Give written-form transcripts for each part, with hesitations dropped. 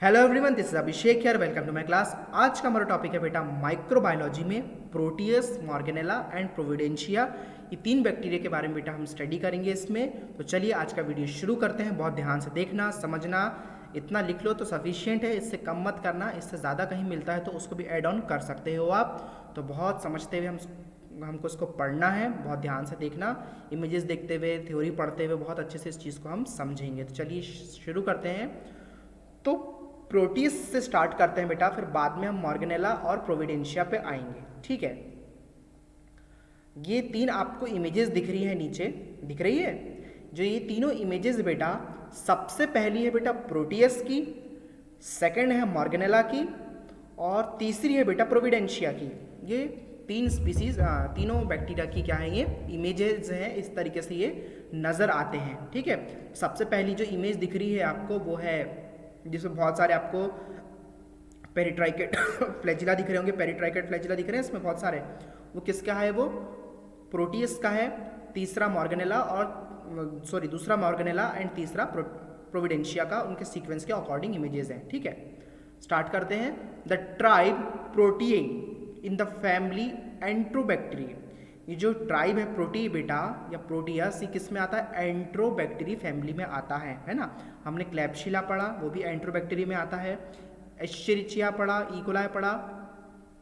Hello everyone, this is Abhishek here. Welcome to my class. आज का हमारा टॉपिक है बेटा माइक्रोबायोलॉजी में प्रोटियस, मॉर्गेनेला एंड प्रोविडेंशिया। ये तीन बैक्टीरिया के बारे में बेटा हम स्टडी करेंगे इसमें। तो चलिए आज का वीडियो शुरू करते हैं। बहुत ध्यान से देखना, समझना। इतना लिख लो तो सफिशियंट है, इससे कम मत करना। इससे ज़्यादा कहीं मिलता है तो उसको भी ऐड ऑन कर सकते हो आप। तो बहुत समझते हुए हमको इसको पढ़ना है। बहुत ध्यान से देखना, इमेजेस देखते हुए, थ्योरी पढ़ते हुए बहुत अच्छे से इस चीज़ को हम समझेंगे। तो चलिए शुरू करते हैं। तो प्रोटीज से स्टार्ट करते हैं बेटा, फिर बाद में हम मॉर्गेनेला और प्रोविडेंशिया पे आएंगे। ठीक है, ये तीन आपको इमेजेस दिख रही है, नीचे दिख रही है जो ये तीनों इमेजेस बेटा। सबसे पहली है बेटा प्रोटियस की, सेकंड है मॉर्गेनेला की, और तीसरी है बेटा प्रोविडेंशिया की। ये तीन स्पीसीज, तीनों बैक्टीरिया की क्या है, ये इमेजेस हैं। इस तरीके से ये नज़र आते हैं। ठीक है, सबसे पहली जो इमेज दिख रही है आपको वो है जिसमें बहुत सारे आपको पेरिट्राइकेट फ्लैजिला दिख रहे होंगे। पेरिट्राइकेट फ्लैजिला दिख रहे हैं इसमें बहुत सारे। वो किसका है? वो प्रोटियस का है। तीसरा मॉर्गेनेला और दूसरा मॉर्गेनेला एंड तीसरा प्रोविडेंशिया का, उनके सीक्वेंस के अकॉर्डिंग इमेजेस हैं। ठीक है, स्टार्ट करते हैं। The tribe Proteeae in the family Enterobacteria. ये जो ट्राइब है प्रोटी बेटा या प्रोटियस, ये किस में आता है? एंट्रोबैक्टीरी फैमिली में आता है ना। हमने क्लैप्सिला पढ़ा, वो भी एंट्रोबैक्टीरी में आता है। एस्चेरिचिया पढ़ा, इकोलाई पढ़ा,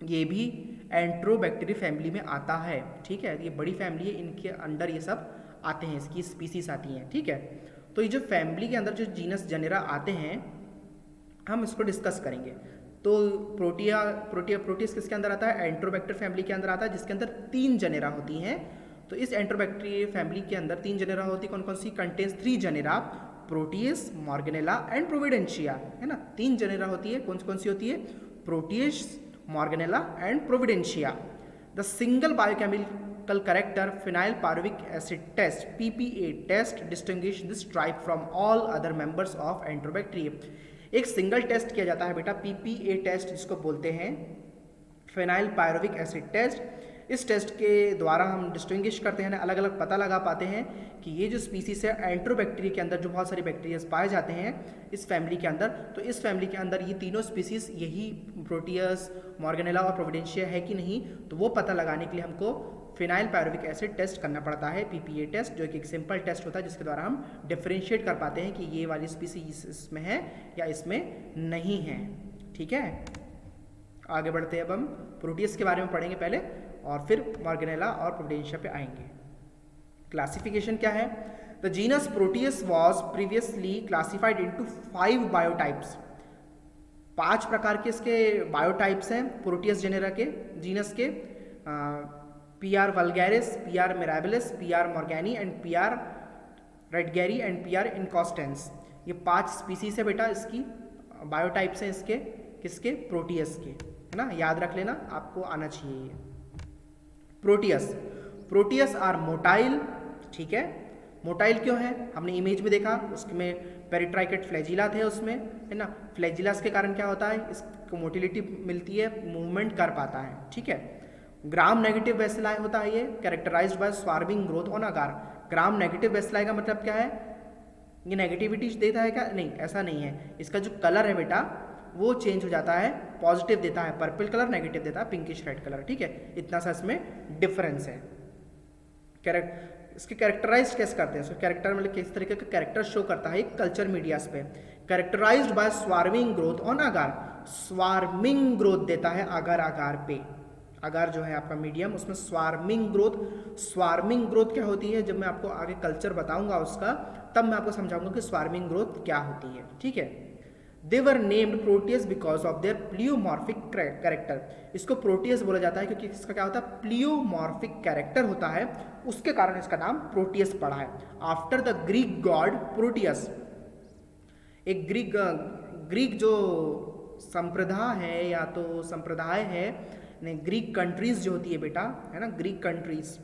ये भी एंट्रोबैक्टीरी फैमिली में आता है। ठीक है, ये बड़ी फैमिली है, इनके अंडर ये सब आते हैं, इसकी स्पीसीज आती हैं। ठीक है, तो ये जो फैमिली के अंदर जो जीनस जेनेरा आते हैं, हम इसको डिस्कस करेंगे। तो प्रोटियस किसके अंदर आता है? एंट्रोबैक्टर फैमिली के अंदर आता है, जिसके अंदर तीन जेनेरा होती हैं। तो इस एंट्रोबैक्टीरिया फैमिली के अंदर तीन जेनेरा होती है। कौन कौन सी? Contains three genera, Proteus, Morganella and Providencia, है ना। तीन जेनेरा होती है। कौन सी होती है? Proteus, Morganella and Providencia. The single biochemical character phenyl pyruvic acid test (PPA) test distinguish this tribe from all other members of Enterobacteria. एक सिंगल टेस्ट किया जाता है बेटा, PPA टेस्ट, जिसको बोलते हैं फिनाइल पायरुविक एसिड टेस्ट। इस test के द्वारा हम डिस्टिंग्विश करते हैं, अलग अलग पता लगा पाते हैं कि ये जो स्पीसीज है एंट्रोबैक्टीरिया के अंदर, जो बहुत सारे बैक्टीरिया पाए जाते हैं इस फैमिली के अंदर, तो इस फैमिली के अंदर ये तीनों स्पीसीज, यही प्रोटियस, मॉर्गेनेला और प्रोविडेंशिया है कि नहीं, तो वो पता लगाने के लिए हमको फिनाइल पायरुविक एसिड टेस्ट करना पड़ता है, PPA टेस्ट, जो कि एक सिंपल टेस्ट होता है जिसके द्वारा हम डिफरेंशिएट कर पाते हैं कि ये वाली स्पीसीज इसमें है या इसमें नहीं है। ठीक है, आगे बढ़ते हैं। अब हम प्रोटियस के बारे में पढ़ेंगे पहले और फिर मॉर्गेनेला और प्रोविडेंशिया पे आएंगे। क्लासिफिकेशन क्या है? The genus Proteus was previously classified into 5 biotypes. 5 प्रकार के इसके बायोटाइप्स हैं प्रोटियस जेनेरा के, जीनस के। PR vulgaris, PR mirabilis, PR morganii and PR rettgeri and PR inconstans. ये 5 स्पीसीज है बेटा, इसकी बायोटाइप्स हैं इसके, किसके? प्रोटियस के, है ना। याद रख लेना, आपको आना चाहिए ये। Proteus are motile. ठीक है, मोटाइल क्यों है? हमने इमेज में देखा, उसमें पेरिट्राइकेट फ्लैजिला थे उसमें, है ना। फ्लैजिलास के कारण क्या होता है? इसको मोटिलिटी मिलती है, मूवमेंट कर पाता है। ठीक है, ग्राम नेगेटिव वेसिलाई होता है ये, characterised by swarming growth on agar. Gram negative bacilli का मतलब क्या है? ये नेगेटिविटी देता है क्या? नहीं, ऐसा नहीं है। इसका जो कलर है बेटा वो चेंज हो जाता है, पॉजिटिव देता है पर्पल कलर, नेगेटिव देता है पिंकिश रेड कलर। ठीक है, इतना सा इसमें डिफरेंस है। इसके कैरेक्टराइज कैसे करते हैं? इसको कैरेक्टर मतलब किस तरीके का कैरेक्टर शो करता है कल्चर मीडियाज पे। Characterised by swarming growth on agar. Swarming growth देता है अगार, अगार पे। अगार जो है आपका मीडियम, उसमें स्वार्मिंग ग्रोथ। स्वार्मिंग ग्रोथ क्या होती है? जब मैं आपको आगे कल्चर बताऊंगा उसका, तब मैं आपको समझाऊंगा कि स्वार्मिंग ग्रोथ क्या होती है। ठीक है, they were named Proteus because of their pleomorphic character. इसको प्रोटियस बोला जाता है क्योंकि इसका क्या होता है? प्लियोमॉर्फिक कैरेक्टर होता है, उसके कारण इसका नाम प्रोटियस पड़ा है। After the Greek God Proteus. एक ग्रीक जो संप्रदाय है या तो संप्रदाय है, नहीं, ग्रीक कंट्रीज जो होती है बेटा, है ना, ग्रीक कंट्रीज,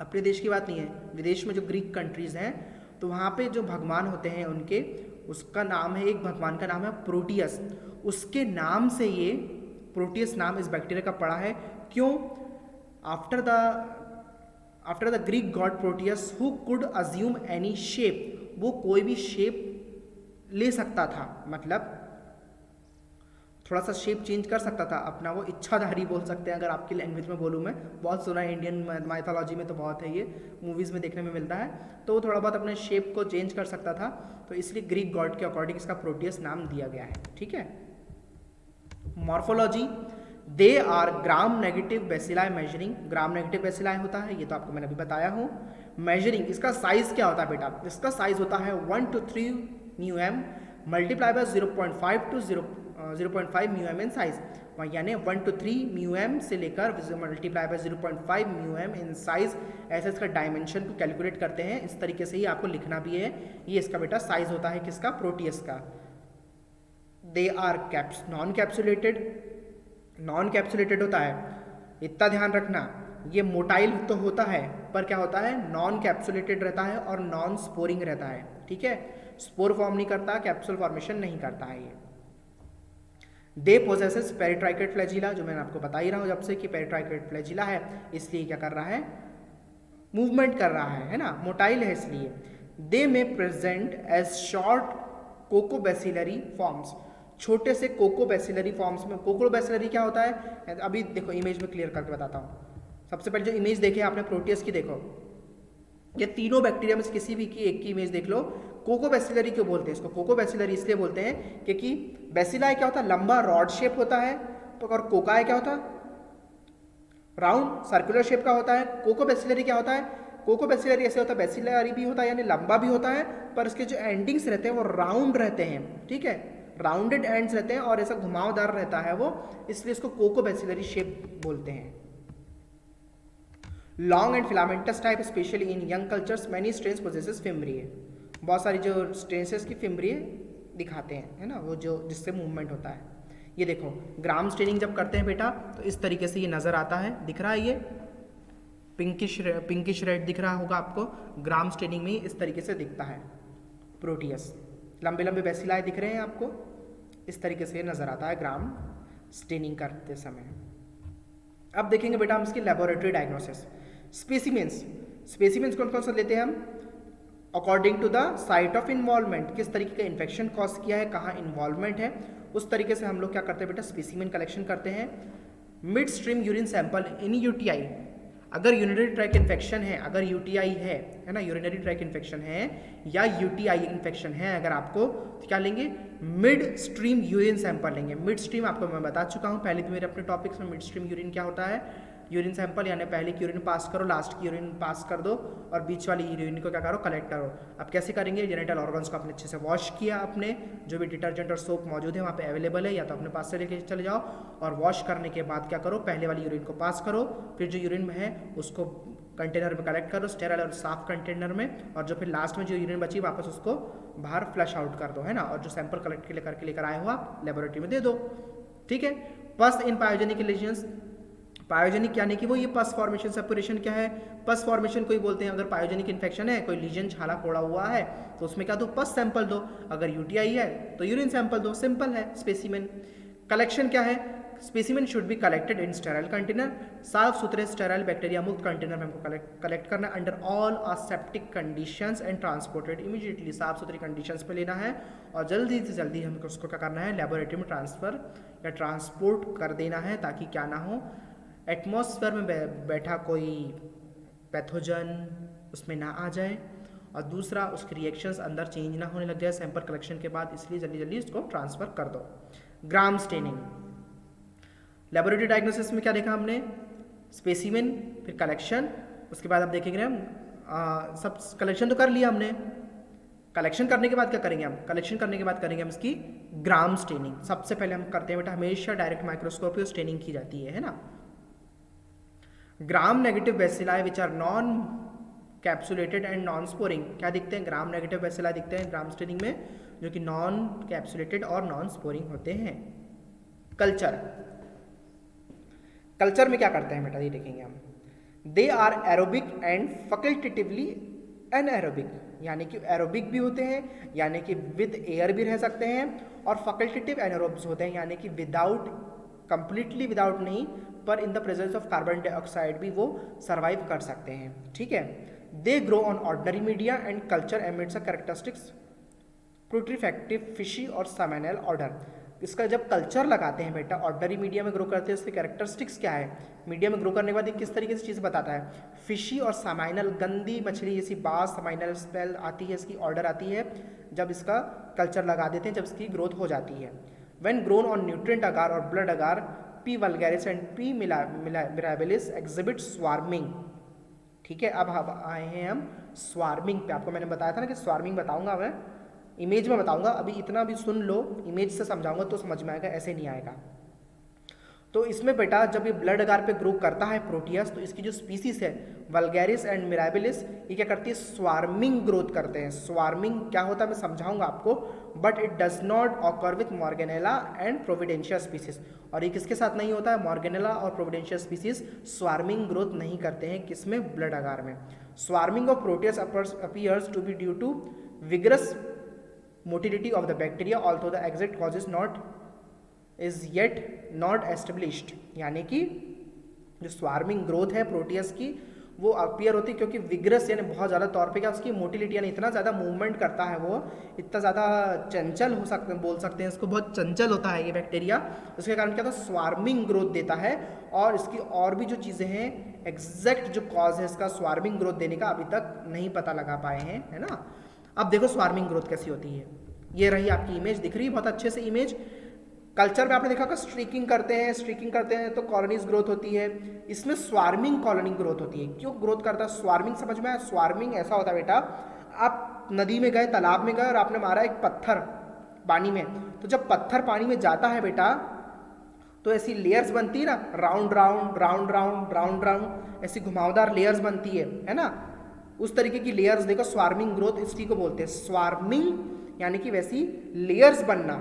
अपने देश की बात नहीं है, विदेश में जो ग्रीक कंट्रीज हैं, तो वहाँ पे जो भगवान होते हैं उनके, उसका नाम है, एक भगवान का नाम है प्रोटियस। उसके नाम से ये प्रोटियस नाम इस बैक्टीरिया का पड़ा है। क्यों? After the Greek God Proteus who could assume any shape, वो कोई भी शेप ले सकता था। मतलब थोड़ा सा शेप चेंज कर सकता था अपना, वो इच्छाधारी बोल सकते हैं अगर आपकी लैंग्वेज में बोलूँ मैं, बहुत सुना है इंडियन माइथोलॉजी में तो बहुत है ये, मूवीज़ में देखने में मिलता है, तो वो थोड़ा बहुत अपने शेप को चेंज कर सकता था, तो इसलिए ग्रीक गॉड के अकॉर्डिंग इसका प्रोटियस नाम दिया गया है। ठीक है। Morphology, they are Gram negative bacilli measuring, Gram negative bacilli होता है, ये तो आपको मैंने अभी बताया हूँ। मेजरिंग, इसका साइज क्या होता है बेटा, इसका साइज होता है 1 to 3 μm multiply by 0.5 to 0.5 μm in size, यानी 1 to 3 μm से लेकर multiply by 0.5 μm in size, ऐसे इसका डायमेंशन को कैलकुलेट करते हैं, इस तरीके से ही आपको लिखना भी है। ये इसका बेटा साइज होता है किसका, प्रोटियस का। They are non capsulated, non capsulated होता है, इतना ध्यान रखना, ये मोटाइल तो होता है पर क्या होता है, नॉन कैप्सुलेटेड रहता है और नॉन स्पोरिंग रहता है। ठीक है, स्पोर फॉर्म नहीं करता, कैप्सूल फॉर्मेशन नहीं करता है ये। दे पोजेसेस पेरिट्राइकेट फ्लैजिला, जो मैंने आपको बता ही रहा हूँ जब से कि पेरिट्राइकेट फ्लैजिला है, इसलिए क्या कर रहा है, मूवमेंट कर रहा है ना, मोटाइल है इसलिए। दे में प्रेजेंट एज शॉर्ट कोकोबैसिलरी फॉर्म्स, छोटे से कोकोबैसिलरी फॉर्म्स में। कोकोबैसिलरी क्या होता है, अभी देखो इमेज में क्लियर करके बताता हूँ। सबसे पहले जो इमेज देखे आपने प्रोटियस की, देखो ये तीनों बैक्टीरिया में से किसी भी की एक की इमेज देख लो। कोकोबैसिलरी क्यों बोलते हैं इसको, कोकोबैसिलरी इसलिए बोलते हैं क्योंकि बैसिलाई क्या होता है, लंबा रॉड शेप होता है, तो और कोकाई क्या होता है, राउंड सर्कुलर शेप का होता है। कोकोबैसिलरी क्या होता है, कोकोबैसिलरी ऐसे होता है, बैसिलरी भी होता है यानी लंबा भी होता है, पर इसके जो एंडिंग्स रहते हैं वो राउंड रहते हैं। ठीक है, राउंडेड एंड्स रहते हैं और ऐसा घुमावदार रहता है वो, इसलिए इसको कोकोबैसिलरी शेप बोलते हैं। Long and filamentous type, specially in young cultures many strains possesses fimbriae, बहुत सारी जो स्ट्रेन्सेस की फिम्ब्रिए दिखाते हैं, है ना, वो जो जिससे मूवमेंट होता है। ये देखो ग्राम स्टेनिंग जब करते हैं बेटा तो इस तरीके से ये नज़र आता है, दिख रहा है, ये पिंकिश रेड दिख रहा होगा आपको, ग्राम स्टेनिंग में इस तरीके से दिखता है प्रोटियस। लंबे लंबे बेसिलाई दिख रहे हैं आपको, इस तरीके से नज़र आता है ग्राम स्टेनिंग करते समय। अब देखेंगे बेटा हम इसकी लेबोरेटरी डायग्नोसिस। स्पेसिमेंस, स्पेसिमेंस कौन कौन सा लेते हैं हम, according to the site of involvement, किस तरीके का इन्फेक्शन कॉज किया है, कहाँ इन्वॉल्वमेंट है, उस तरीके से हम लोग क्या करते हैं बेटा, स्पेसिमेन कलेक्शन करते हैं। मिड स्ट्रीम यूरिन सैंपल इन यूटीआई, अगर यूरिनरी ट्रैक इन्फेक्शन है, अगर यूटीआई है ना, यूरिनरी ट्रैक इन्फेक्शन है या यूटीआई इन्फेक्शन है अगर आपको, तो क्या लेंगे, मिड स्ट्रीम यूरिन सैंपल लेंगे। मिड स्ट्रीम आपको मैं बता चुका हूँ पहले भी मेरे अपने टॉपिक्स में, मिड स्ट्रीम यूरिन क्या होता है, यूरिन सैंपल यानी पहले की यूरिन पास करो, लास्ट की यूरिन पास कर दो और बीच वाली यूरिन को क्या करो, कलेक्ट करो। अब कैसे करेंगे, जेनिटल ऑर्गन्स को आपने अच्छे से वॉश किया, अपने जो भी डिटर्जेंट और सोप मौजूद है वहाँ पे अवेलेबल है, या तो अपने पास से लेके चले जाओ, और वॉश करने के बाद क्या करो, पहले वाली यूरिन को पास करो, फिर जो यूरिन में है उसको कंटेनर में कलेक्ट करो, स्टेरल और साफ कंटेनर में, और जो फिर लास्ट में जो यूरिन बची वापस उसको बाहर फ्लश आउट कर दो, है ना, और जो सैंपल कलेक्ट के लेकर आए हो आप लेबोरेटरी में दे दो। ठीक है। पस इन पायोजेनिक लीजन्स, पायोजेनिक यानी कि वो ये पस फॉर्मेशन, सेपरेशन क्या है, पस फॉर्मेशन को ही बोलते हैं। अगर पायोजेनिक इन्फेक्शन है, कोई लीजन छाला कोड़ा हुआ है तो उसमें क्या दो, पस सैंपल दो, अगर यूटीआई है तो यूरिन सैंपल दो, सिंपल है। स्पेसिमेन कलेक्शन क्या है, specimen should be collected in sterile container, साफ सुथरे स्टेराइल बैक्टीरिया मुक्त कंटेनर में हमको कलेक्ट करना, under all aseptic conditions and transported immediately, साफ सुथरी कंडीशंस पे लेना है और जल्दी से जल्दी हमको उसको क्या करना है, लेबोरेटरी में ट्रांसफ़र या ट्रांसपोर्ट कर देना है, ताकि क्या ना हो, एटमॉस्फेयर में बैठा कोई पैथोजन उसमें ना आ जाए, और दूसरा उसके रिएक्शंस अंदर चेंज ना होने लग जाए सैंपल कलेक्शन के बाद, इसलिए जल्दी जल्दी उसको ट्रांसफ़र कर दो। ग्राम स्टेनिंग, लेबोरेटरी डायग्नोसिस में क्या देखा हमने, स्पेसिमेन, फिर कलेक्शन, उसके बाद अब देखेंगे हम सब कलेक्शन तो कर लिया हमने, कलेक्शन करने के बाद क्या करेंगे हम, कलेक्शन करने के बाद करेंगे हम इसकी ग्राम स्टेनिंग। सबसे पहले हम करते हैं बेटा हमेशा डायरेक्ट माइक्रोस्कोप पे स्टेनिंग की जाती है ना। Gram negative bacilli which are non capsulated and non sporing, क्या दिखते हैं, ग्राम नेगेटिव बेसिलाई दिखते हैं ग्राम स्टेनिंग में, जो कि नॉन कैप्सुलेटेड और नॉन स्पोरिंग होते हैं। कल्चर, कल्चर में क्या करते हैं बेटा, ये देखेंगे हम, they are aerobic and facultatively anaerobic, यानी कि एरोबिक भी होते हैं, यानी कि विद एयर भी रह सकते हैं, और फैकल्टेटिव एनारोब्स होते हैं, यानी कि विदाउट, कंप्लीटली विदाउट नहीं, पर in the presence of carbon dioxide भी वो सर्वाइव कर सकते हैं। ठीक है। They grow on ordinary media and culture emits a characteristics putrefactive fishy और सामान्यल ऑर्डर, इसका जब कल्चर लगाते हैं बेटा, ऑर्डनरी मीडिया में ग्रो करते हैं, उसके कैरेक्टरिस्टिक्स क्या है, मीडिया में ग्रो करने के बाद ये किस तरीके से चीज़ बताता है। फिशी और सामाइनल, गंदी मछली जैसी बास, सामाइनल स्मेल आती है, इसकी ऑर्डर आती है जब इसका कल्चर लगा देते हैं, जब इसकी ग्रोथ हो जाती है। व्हेन ग्रोन ऑन न्यूट्रिएंट अगार और blood agar, P vulgaris and P mirabilis exhibit swarming. ठीक है, अब आए हैं हम स्वार्मिंग पे। आपको मैंने बताया था ना कि स्वार्मिंग बताऊंगा मैं, इमेज में बताऊंगा, अभी इतना भी सुन लो, इमेज से समझाऊंगा तो समझ में आएगा, ऐसे नहीं आएगा। तो इसमें बेटा जब ये ब्लड अगार पे ग्रो करता है प्रोटियस, तो इसकी जो स्पीसीज है वल्गैरिस एंड मिराबिलिस, ये क्या करती है, स्वार्मिंग ग्रोथ करते हैं। स्वार्मिंग क्या होता है मैं समझाऊंगा आपको, but it does not occur with Morganella and Providencia species. और ये किसके साथ नहीं होता है, मॉर्गेनेला और प्रोविडेंशिया स्पीसीज स्वार्मिंग ग्रोथ नहीं करते हैं, किसमें, ब्लड अगार में। Swarming of Proteus appears to be due to vigorous motility of the bacteria, although the exact cause is yet not established. यानी कि जो स्वार्मिंग ग्रोथ है प्रोटियस की, वो अपीयर होती है क्योंकि विग्रस यानी बहुत ज़्यादा तौर पे क्या उसकी मोटिलिटी यानी इतना ज़्यादा मूवमेंट करता है, वो इतना ज़्यादा चंचल हो सकते हैं, बोल सकते हैं इसको, बहुत चंचल होता है ये बैक्टीरिया। उसके कारण क्या होता है, स्वार्मिंग ग्रोथ देता है। और इसकी और भी जो चीज़ें हैं, एग्जैक्ट जो कॉज है इसका स्वार्मिंग ग्रोथ देने का अभी तक नहीं पता लगा पाए हैं, है ना। अब देखो स्वार्मिंग ग्रोथ कैसी होती है। ये रही आपकी इमेज, दिख रही है बहुत अच्छे से इमेज। कल्चर में आपने देखा होगा स्ट्रीकिंग करते हैं तो कॉलोनीज ग्रोथ होती है। इसमें स्वार्मिंग कॉलोनी ग्रोथ होती है। क्यों ग्रोथ करता है स्वार्मिंग, समझ में आया। स्वार्मिंग ऐसा होता है बेटा, आप नदी में गए, तालाब में गए और आपने मारा एक पत्थर पानी में, तो जब पत्थर पानी में जाता है बेटा, तो ऐसी लेयर्स बनती है ना, round round round round round round, ऐसी घुमावदार लेयर्स बनती है ना। उस तरीके की लेयर्स देखो, स्वार्मिंग ग्रोथ इसी को बोलते हैं। स्वार्मिंग यानी कि वैसी लेयर्स बनना।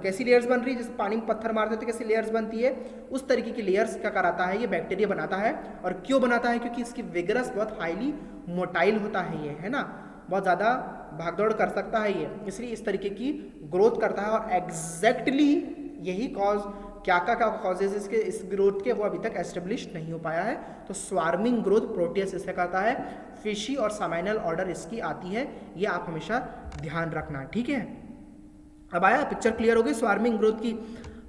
कैसी लेयर्स बन रही है, जैसे पानी में पत्थर मारते तो कैसी लेयर्स बनती है, उस तरीके की लेयर्स क्या कराता है, ये बैक्टीरिया बनाता है। और क्यों बनाता है, क्योंकि इसकी विगरस बहुत हाईली मोटाइल होता है ये, है ना, बहुत ज़्यादा भागदौड़ कर सकता है ये, इसलिए इस तरीके की ग्रोथ करता है। और एग्जैक्टली यही कॉज क्या कॉजेज इसके इस ग्रोथ के, वो अभी तक एस्टेब्लिश नहीं हो पाया है। तो स्वार्मिंग ग्रोथ प्रोटियस इससे करता है। फिशी और सामाइनल ऑर्डर इसकी आती है, ये आप हमेशा ध्यान रखना, ठीक है। अब आया, पिक्चर क्लियर हो गई स्वार्मिंग ग्रोथ की।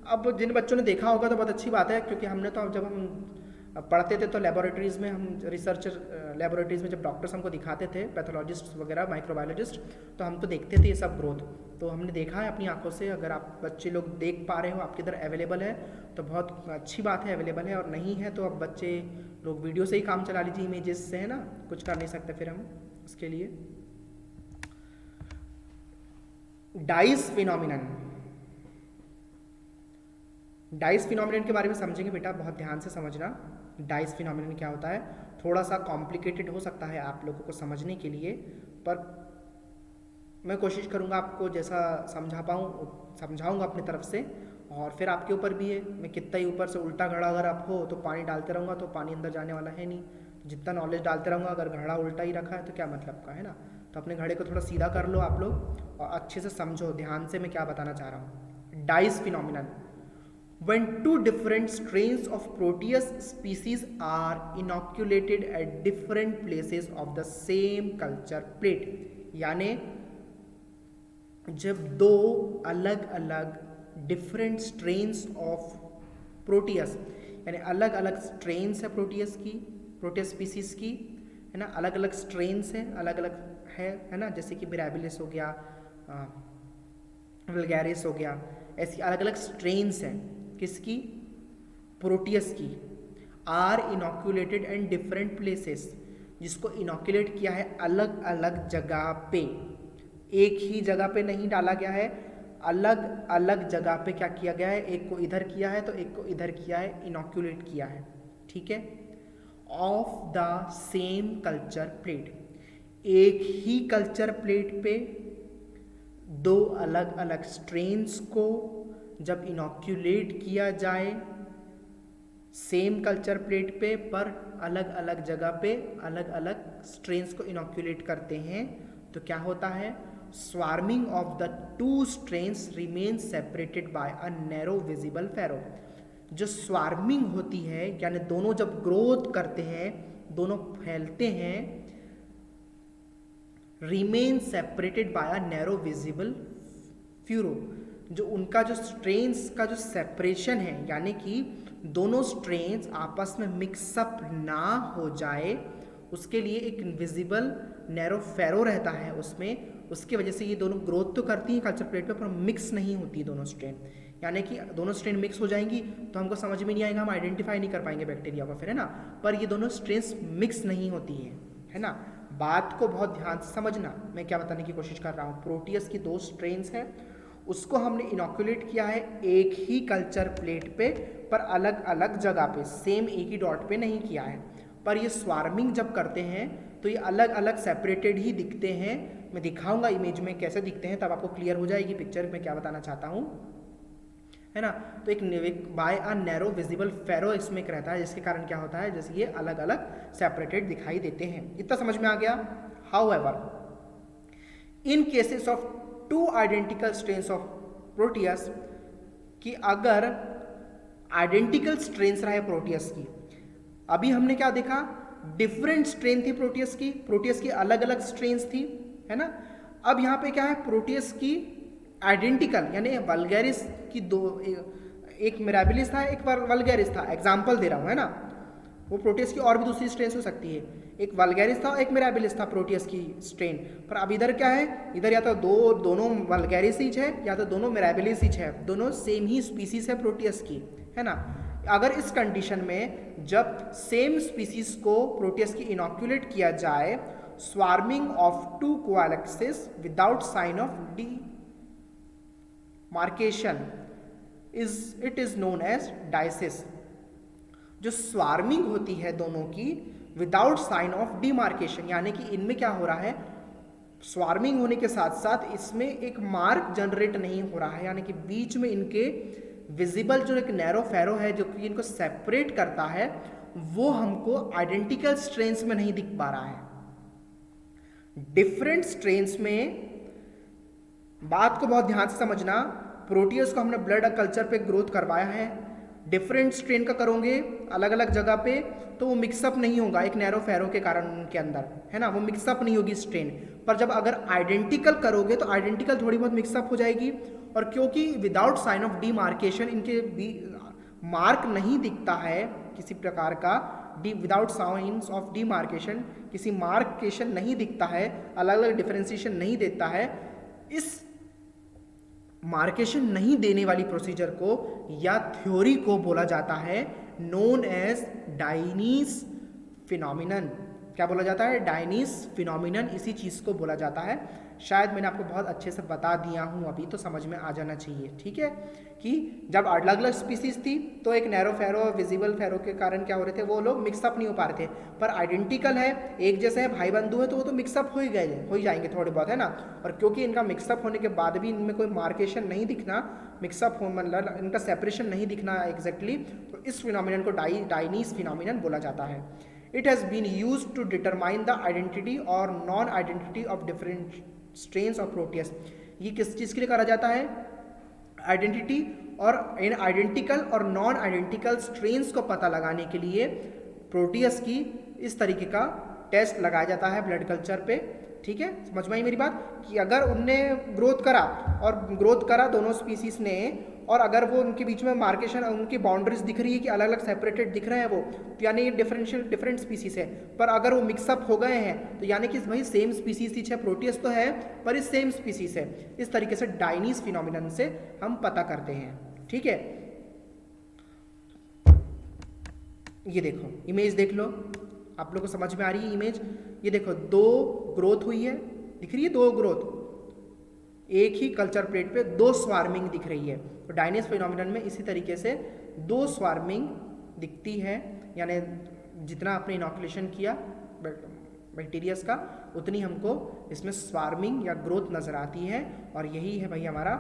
अब जिन बच्चों ने देखा होगा तो बहुत अच्छी बात है, क्योंकि हमने तो जब हम पढ़ते थे तो लेबोरेटरीज़ में, हम रिसर्चर लेबोरेटरीज़ में जब डॉक्टर्स हमको दिखाते थे, पैथोलॉजिस्ट वगैरह, माइक्रोबायोलॉजिस्ट, तो हम तो देखते थे ये सब ग्रोथ, तो हमने देखा है अपनी आंखों से। अगर आप बच्चे लोग देख पा रहे हो, आपके इधर अवेलेबल है तो बहुत अच्छी बात है, अवेलेबल है। और नहीं है तो अब बच्चे लोग वीडियो से ही काम चला लीजिए, इमेजेस से, है ना, कुछ कर नहीं सकते फिर हम इसके लिए। डाइस फिनोमिनन, डाइस फिनोमिनन के बारे में समझेंगे बेटा, बहुत ध्यान से समझना। डाइस फिनोमिनन क्या होता है, थोड़ा सा कॉम्प्लिकेटेड हो सकता है आप लोगों को समझने के लिए, पर मैं कोशिश करूँगा आपको जैसा समझा पाऊँ समझाऊँगा अपनी तरफ से। और फिर आपके ऊपर भी है, मैं कितना ही ऊपर से उल्टा घड़ा अगर आप हो तो पानी डालते रहूँगा तो पानी अंदर जाने वाला है नहीं। जितना नॉलेज डालते रहूँगा, अगर घड़ा उल्टा ही रखा है तो क्या मतलब का, है ना। तो अपने घड़े को थोड़ा सीधा कर लो आप लोग और अच्छे से समझो ध्यान से मैं क्या बताना चाह रहा हूँ। Dice phenomenon, when two different strains of Proteus species are inoculated at different places of the same culture plate, यानी जब दो अलग अलग डिफरेंट स्ट्रेन्स ऑफ प्रोटियस, यानी अलग अलग स्ट्रेन्स है प्रोटियस की, प्रोटियस स्पीसीज की, है ना, अलग अलग स्ट्रेन्स हैं, अलग अलग है ना, जैसे कि मिराबिलिस हो गया, वल्गैरिस हो गया, ऐसी अलग अलग स्ट्रेन्स हैं किसकी, प्रोटियस की। आर इनोक्यूलेटेड एंड डिफरेंट प्लेसेस, जिसको इनोक्यूलेट किया है अलग अलग जगह पे, एक ही जगह पे नहीं डाला गया है, अलग अलग जगह पे क्या किया गया है, एक को इधर किया है तो एक को इधर किया है, इनोक्यूलेट किया है, ठीक है। Of the same culture plate, एक ही कल्चर प्लेट पे दो अलग अलग स्ट्रेन्स को जब इनोक्यूलेट किया जाए, सेम कल्चर प्लेट पे पर अलग अलग जगह पे अलग अलग स्ट्रेन्स को इनोक्यूलेट करते हैं, तो क्या होता है, swarming of the two strains remain separated by a narrow visible pharaoh. जो स्वार्मिंग होती है यानी दोनों जब ग्रोथ करते हैं, दोनों फैलते हैं, remain separated by a narrow visible furrow, जो उनका जो स्ट्रेन्स का जो सेपरेशन है, यानी कि दोनों स्ट्रेन्स आपस में मिक्सअप ना हो जाए, उसके लिए एक इनविजिबल नैरो फेरो रहता है उसमें। उसकी वजह से ये दोनों ग्रोथ तो करती हैं कल्चर प्लेट पे, पर मिक्स नहीं होती दोनों स्ट्रेन। यानी कि दोनों स्ट्रेन मिक्स हो जाएंगी तो हमको समझ में नहीं आएगा, हम आइडेंटिफाई नहीं कर पाएंगे बैक्टीरिया को फिर, है ना। पर ये दोनों स्ट्रेन्स मिक्स नहीं होती हैं, है ना। बात को बहुत ध्यान से समझना, मैं क्या बताने की कोशिश कर रहा हूँ। प्रोटियस की 2 स्ट्रेन्स हैं, उसको हमने इनोकुलेट किया है एक ही कल्चर प्लेट पे, पर अलग अलग जगह पे, सेम एक ही डॉट पे नहीं किया है। पर ये स्वार्मिंग जब करते हैं तो ये अलग अलग सेपरेटेड ही दिखते हैं। मैं दिखाऊंगा इमेज में कैसे दिखते हैं, तब आपको क्लियर हो जाएगी पिक्चर में क्या बताना चाहता हूँ, है ना। तो एक बाय अ नैरो विजिबल फेरो इसमें एक रहता है, जिसके कारण क्या होता है, जैसे ये अलग अलग सेपरेटेड दिखाई देते हैं। इतना समझ में आ गया। However, in cases of 2 identical strains of Proteus, कि अगर आइडेंटिकल स्ट्रेन्स रहे प्रोटियस की, अभी हमने क्या देखा, डिफरेंट स्ट्रेन थी प्रोटियस की अलग अलग स्ट्रेन्स थी, है ना। अब यहाँ पे क्या है, प्रोटियस की आइडेंटिकल यानी वल्गैरिस की 2, एक मिराबिलिस था एक वल्गैरिस था, एग्जाम्पल दे रहा हूँ, है ना। वो प्रोटियस की और भी दूसरी स्ट्रेन हो सकती है, एक वल्गैरिस था एक मिराबिलिस था प्रोटियस की स्ट्रेन। पर अब इधर क्या है, इधर या तो दोनों वल्गैरिस है या तो दोनों मिराबिलिस है, दोनों सेम ही स्पीसीज है प्रोटियस की, है ना। अगर इस कंडीशन में जब सेम स्पीसीज को प्रोटियस की इनोक्यूलेट किया जाए, swarming of 2 coalesces without sign of demarcation it is known as Dienes. जो स्वार्मिंग होती है दोनों की विदाउट साइन ऑफ डिमार्केशन, यानी कि इनमें क्या हो रहा है, स्वार्मिंग होने के साथ साथ इसमें एक मार्क जनरेट नहीं हो रहा है, यानी कि बीच में इनके विजिबल जो एक नैरो फेरो है जो कि इनको सेपरेट करता है, वो हमको आइडेंटिकल स्ट्रेन्स में नहीं दिख पा रहा है। डिफरेंट स्ट्रेन्स में, बात को बहुत ध्यान से समझना, प्रोटियस को हमने ब्लड कल्चर पे ग्रोथ करवाया है, डिफरेंट स्ट्रेन का करोगे अलग अलग जगह पे तो वो मिक्सअप नहीं होगा एक नैरो फेरो के कारण उनके अंदर, है ना, वो मिक्सअप नहीं होगी स्ट्रेन। पर जब अगर आइडेंटिकल करोगे तो आइडेंटिकल थोड़ी बहुत मिक्सअप हो जाएगी, और क्योंकि विदाउट साइन ऑफ डिमार्केशन इनके मार्क नहीं दिखता है किसी प्रकार का, विदाउट साइंस ऑफ डिमार्केशन किसी मार्केशन नहीं दिखता है, अलग अलग डिफरेंशिएशन नहीं देता है, इस मार्केशन नहीं देने वाली प्रोसीजर को या थ्योरी को बोला जाता है नोन एज डायनीज फिनोमिनन। क्या बोला जाता है, डायनीज फिनोमिनन, इसी चीज़ को बोला जाता है। शायद मैंने आपको बहुत अच्छे से बता दिया हूँ अभी, तो समझ में आ जाना चाहिए, ठीक है। कि जब अलग अलग स्पीसीज थी तो एक नैरो फेरो और विजिबल फेरो के कारण क्या हो रहे थे, वो लोग मिक्सअप नहीं हो पा रहे थे। पर आइडेंटिकल है, एक जैसे है, भाई बंधु है, तो वो तो मिक्सअप हो ही जाएंगे थोड़े बहुत, है ना। और क्योंकि इनका मिक्सअप होने के बाद भी इनमें कोई मार्केशन नहीं दिखना, मिक्सअप हो मतलब इनका सेपरेशन नहीं दिखना एग्जैक्टली, तो इस फिनोमिनन को डायनीज फिनोमिनन बोला जाता है। It has been used to determine the identity और non identity of different strains of Proteus. ये किस चीज़ के लिए करा जाता है, आइडेंटिटी और इन आइडेंटिकल और नॉन आइडेंटिकल स्ट्रेन्स को पता लगाने के लिए प्रोटियस की इस तरीके का टेस्ट लगाया जाता है ब्लड कल्चर पे, ठीक है। समझ में आई मेरी बात, कि अगर उनने ग्रोथ करा दोनों स्पीसीज ने, और अगर वो उनके बीच में मार्केशन, उनकी बाउंड्रीज दिख रही है कि अलग अलग सेपरेटेड दिख रहे हैं वो, तो यानी ये डिफरेंट स्पीसीज है। पर अगर वो मिक्सअप हो गए हैं तो यानी कि भाई सेम स्पीसीज थी, प्रोटियस तो है पर इस सेम स्पीसीज है। इस तरीके से डायनीज फिनोमिनन से हम पता करते हैं, ठीक है। ये देखो इमेज देख लो, आप लोग को समझ में आ रही है इमेज। ये देखो 2 ग्रोथ हुई है, दिख रही है 2 ग्रोथ, एक ही कल्चर प्लेट पे 2 स्वार्मिंग दिख रही है। तो डायनीज फिनोमिनन में इसी तरीके से 2 स्वार्मिंग दिखती है, यानी जितना आपने इनोकुलेशन किया बैक्टीरियस का उतनी हमको इसमें स्वार्मिंग या ग्रोथ नज़र आती है, और यही है भाई हमारा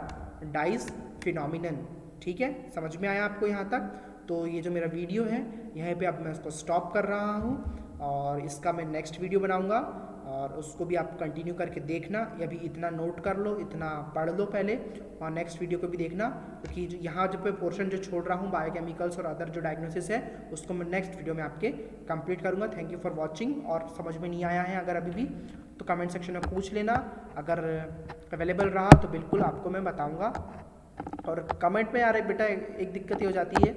डाइस फिनोमिनन, ठीक है। समझ में आया आपको यहाँ तक? तो ये जो मेरा वीडियो है यहाँ पे अब मैं इसको स्टॉप कर रहा हूँ, और इसका मैं नेक्स्ट वीडियो बनाऊँगा, और उसको भी आप कंटिन्यू करके देखना। या भी इतना नोट कर लो, इतना पढ़ लो पहले, और नेक्स्ट वीडियो को भी देखना, क्योंकि यहाँ जो पे पोर्शन जो छोड़ रहा हूँ बायोकेमिकल्स और अदर जो डायग्नोसिस है उसको मैं नेक्स्ट वीडियो में आपके कंप्लीट करूँगा। Thank you for watching. और समझ में नहीं आया है अगर अभी भी तो कमेंट सेक्शन में पूछ लेना, अगर अवेलेबल रहा तो बिल्कुल आपको मैं बताऊँगा। और कमेंट में यार बेटा एक दिक्कत ये हो जाती है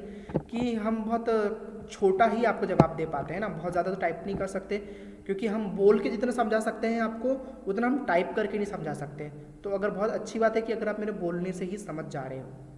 कि हम बहुत छोटा ही आपको जवाब दे पाते हैं ना, बहुत ज़्यादा तो टाइप नहीं कर सकते, क्योंकि हम बोल के जितना समझा सकते हैं आपको उतना हम टाइप करके नहीं समझा सकते। तो अगर बहुत अच्छी बात है कि अगर आप मेरे बोलने से ही समझ जा रहे हो।